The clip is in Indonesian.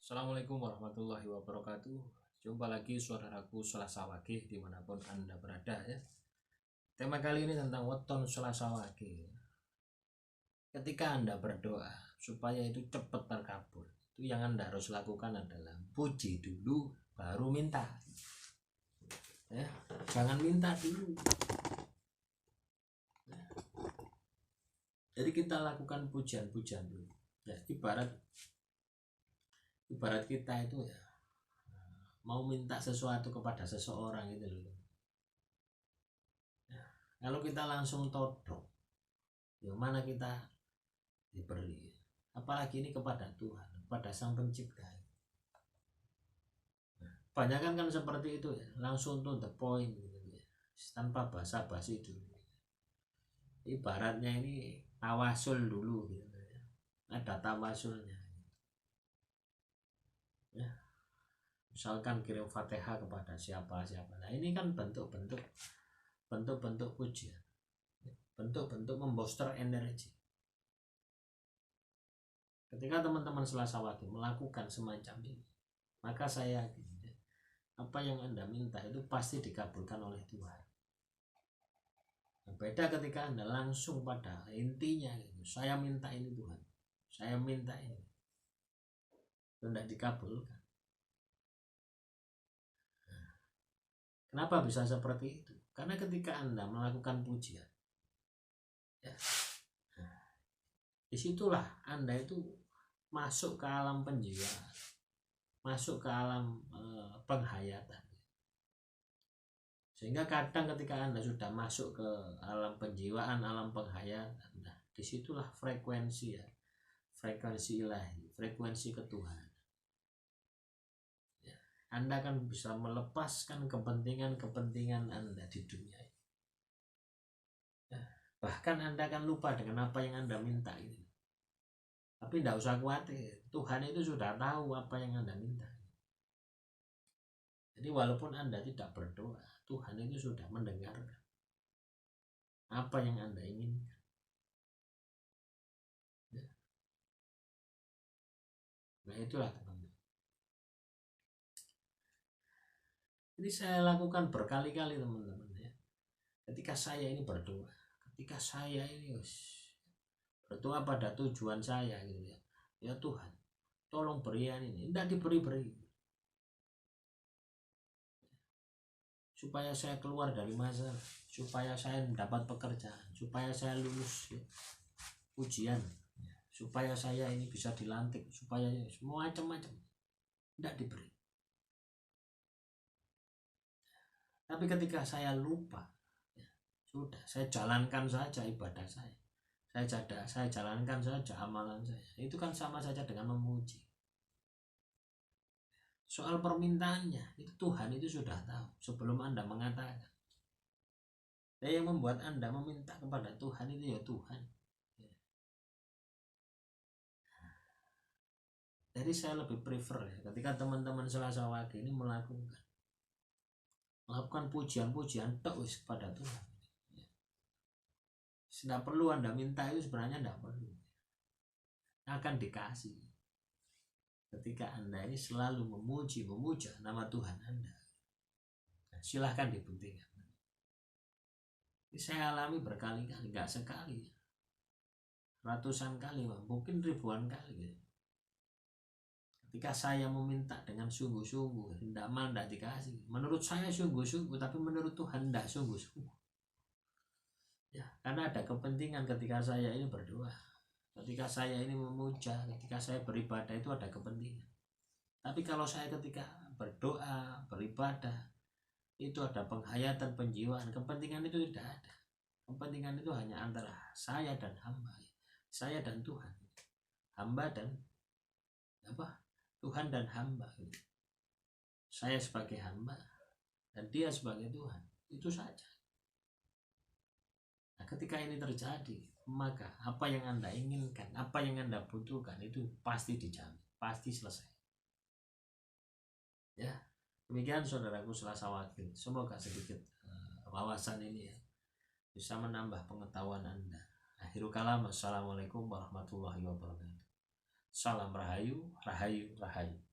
Assalamualaikum warahmatullahi wabarakatuh. Jumpa lagi saudaraku Selasa Wage dimanapun Anda berada ya. Tema kali ini tentang weton Selasa Wage. Ketika Anda berdoa supaya itu cepat terkabul, itu yang Anda harus lakukan adalah puji dulu baru minta ya. Jangan minta dulu ya. Jadi kita lakukan pujian-pujian dulu ya. Ibarat kita itu ya mau minta sesuatu kepada seseorang itu loh ya, kalau kita langsung todok yang mana kita diberi, apalagi ini kepada Tuhan, kepada Sang Pencipta. Banyak kan seperti itu ya, langsung to the point gitu ya, tanpa basa-basi dulu. Ibaratnya ini tawasul dulu gitu ya, ada tawasulnya ya. Misalkan kirim Fatihah kepada siapa, nah ini kan bentuk-bentuk pujian, bentuk-bentuk membooster energi. Ketika teman-teman Selasa Wage melakukan semacam ini, maka saya yakin apa yang Anda minta itu pasti dikabulkan oleh Tuhan. Beda ketika Anda langsung pada intinya gitu, saya minta ini Tuhan, saya minta ini, tidak dikabulkan. Kenapa bisa seperti itu? Karena ketika Anda melakukan pujian ya, disitulah Anda itu masuk ke alam penjiwaan, masuk ke alam penghayatan. Sehingga kadang ketika Anda sudah masuk ke alam penjiwaan, alam penghayatan, nah disitulah frekuensi ya, frekuensi ilahi, frekuensi ketuhanan ya. Anda kan bisa melepaskan kepentingan Anda di dunia ya. Bahkan Anda akan lupa dengan apa yang Anda minta itu. Tapi tidak usah khawatir, Tuhan itu sudah tahu apa yang Anda minta. Jadi walaupun Anda tidak berdoa, Tuhan itu sudah mendengarkan apa yang Anda inginkan ya. Nah itulah teman-teman. Ini saya lakukan berkali-kali teman-teman ya. Ketika saya ini berdoa, ketika saya ini berdoa pada tujuan saya gitu ya, ya Tuhan tolong berian ini, tidak diberi-beri, supaya saya keluar dari masalah, supaya saya mendapat pekerjaan, supaya saya lulus ya, ujian ya, supaya saya ini bisa dilantik, supaya semua macam-macam, tidak diberi. Tapi ketika saya lupa ya, sudah saya jalankan saja ibadah saya jalankan saja amalan saya, itu kan sama saja dengan memuji. Soal permintaannya itu Tuhan itu sudah tahu sebelum Anda mengatakan. Yang membuat Anda meminta kepada Tuhan itu ya Tuhan ya. Jadi saya lebih prefer ya, ketika teman-teman Selasa Wage ini melakukan pujian-pujian terus kepada Tuhan ya. Tidak perlu Anda minta, itu sebenarnya tidak perlu, akan dikasih ketika Anda ini selalu memuja nama Tuhan Anda. Nah, silahkan dibuktikan. Ini saya alami berkali-kali, nggak sekali, ratusan kali, mungkin ribuan kali. Ketika saya meminta dengan sungguh-sungguh, tidak dikasih. Menurut saya sungguh-sungguh, tapi menurut Tuhan tidak sungguh-sungguh. Ya, karena ada kepentingan ketika saya ini berdoa, ketika saya ini memuja, ketika saya beribadah itu ada kepentingan. Tapi kalau saya ketika berdoa, beribadah, itu ada penghayatan, penjiwaan, kepentingan itu tidak ada. Kepentingan itu hanya antara saya dan hamba, saya dan Tuhan, hamba dan Tuhan dan hamba. Saya sebagai hamba dan dia sebagai Tuhan, itu saja. Nah, ketika ini terjadi, maka apa yang Anda inginkan, apa yang Anda butuhkan itu pasti dijamin, pasti selesai. Ya, demikian saudaraku Selasa Wage. Semoga sedikit wawasan ini ya bisa menambah pengetahuan Anda. Akhirul kalam, assalamualaikum warahmatullahi wabarakatuh. Salam rahayu, rahayu, rahayu.